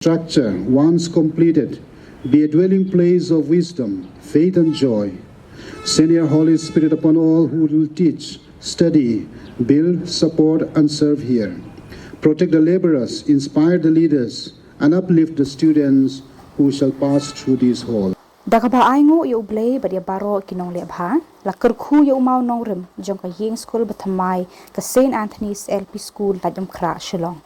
Structure, once completed, be a dwelling place of wisdom, faith and joy. Send your Holy Spirit upon all who will teach, study, build, support and serve here. Protect the laborers, inspire the leaders and uplift the students who shall pass through this hall. Kaba Iingskul yu Blei badia baro kinong lebha la Kyrkhu yu Mawnongrim jong ka Iingskul ba Thymmai ka St. Anthony's LP School la jom kra Shillong.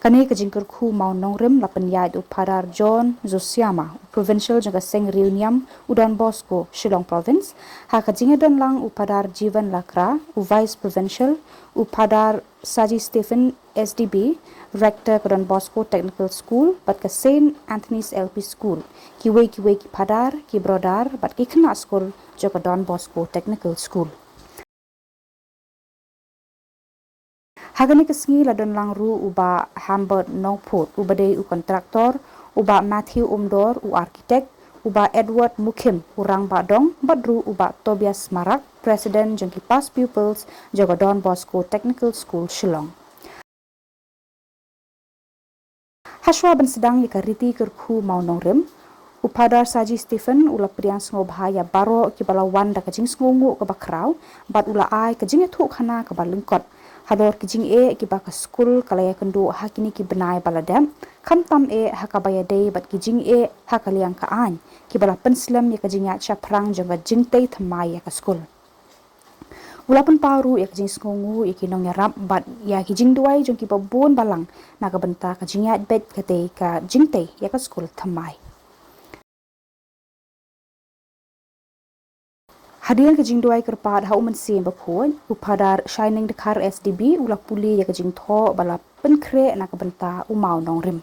Kani ka Kyrkhu Mawnongrim la penyai Padar John Zosiama provincial jong ka Sngewnguh Don Bosco Shillong province ha ka jingadon lang Padar Jivan Lakra vice provincial Padar Saji Stephen SDB rector ka Don Bosco Technical School bat ka St. Anthony's LP School kiwe ki Padar ki Brodar bat ki khna school jong ka Don Bosco Technical School. Hagani kesengi la don lang ru uba Hambert Nongput uba de u kontraktor uba Matthew Umdor u arkitek uba Edward Mukim urang badong badru uba Tobias Marak president jengki past pupils jaga Don Bosco Technical School Shillong. Haswa ban sedang yakariti Kyrkhu Mawnongrim Padar Saji Stephen ula Iingskul ya baro ki balawan da ka Sngewnguh ka bakrau bat ula ai ka jinga thu khana ka balungkot hador ki jing e ki ba ka school kalaya kendu hakini ki benai baladam kham tam e hakabaya dei bat ki jing e hakaliang ka an ki bala penslam ya ka jinga chaprang jonga jingtei Thymmai ya ka school ulapan paru ya ka Sngewnguh ya ki nong ya rap bat ya ki jing duai jong ki babon balang na ka benta ka jinga bet ka te ka jingtei ya ka school Thymmai. Hadian ke jingduai kerpat hau mensi bakhuan Padar Shining Dekar SDB ula puli ya ke jingtho bala penkre na ka benta Mawnongrim.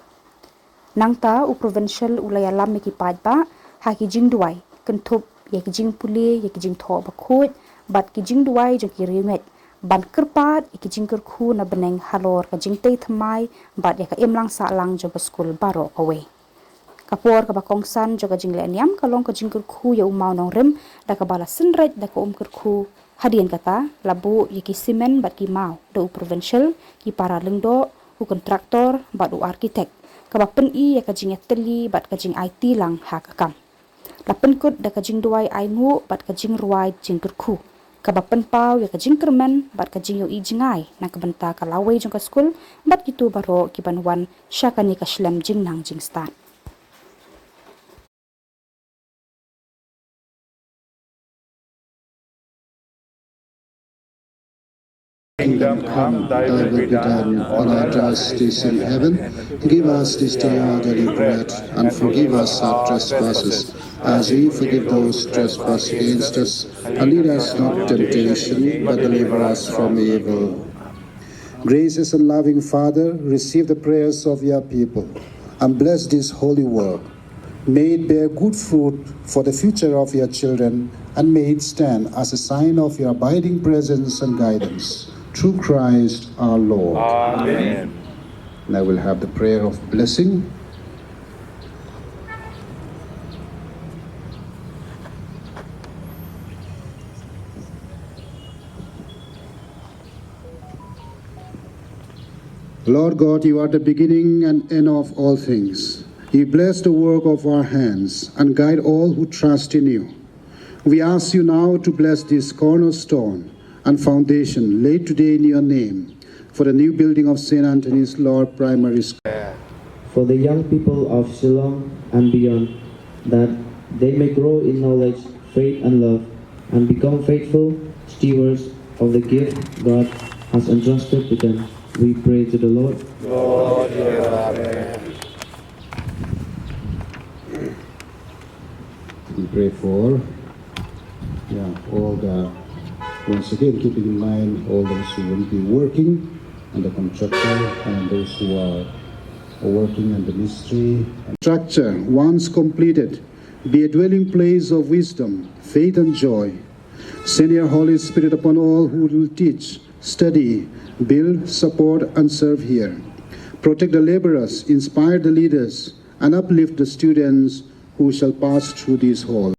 Nangta provincial ula ya lam ki padba ha ki jingduai kentup ya ki jing puli ya ki jingtho bakhut bat ki jingduai jong ki rimet ban kerpat ya ki Kyrkhu na beneng halor ka jingtei Thymmai bat ya ka emlang sa lang jong school baro kawe. Kapor ka bakongsan joga jingle NIAM kalong ka Kyrkhu ya Mawnongrim da ka bala senraj da ka Kyrkhu hadian kata labu yaki simen bat ki mau da provincial ki para lengdo kontraktor bat arkitek ka ba pen I ya ka jing teli bat ka jing IT lang ha ka kam la pen kut da ka jing duai Iingskul bat ka jing ruai Kyrkhu ka ba pen pau ya ka jing kermen bat ka jing yo I jingai na ka benta ka lawai jong ka school bat kitu baro ki banwan syakani ka shlem jing nang jing stan. Kingdom come, thy will be done on earth as it is in heaven. Give us this day our daily bread, and forgive us our trespasses, as we forgive those who trespass against us. And lead us not to temptation, but deliver us from evil. Gracious and loving Father, receive the prayers of your people, and bless this holy work. May it bear good fruit for the future of your children, and may it stand as a sign of your abiding presence and guidance. Through Christ our Lord. Amen. And I will have the prayer of blessing. Lord God, you are the beginning and end of all things. You bless the work of our hands and guide all who trust in you. We ask you now to bless this cornerstone and foundation laid today in your name for the new building of St. Anthony's Lord Primary School. For the young people of Shillong and beyond, that they may grow in knowledge, faith and love, and become faithful stewards of the gift God has entrusted to them. We pray to the Lord. Lord, hear our prayer. We pray for all the, once again, keeping in mind all those who will be working and the contractor and those who are working in the ministry. Structure, once completed, be a dwelling place of wisdom, faith and joy. Send your Holy Spirit upon all who will teach, study, build, support and serve here. Protect the laborers, inspire the leaders and uplift the students who shall pass through this hall.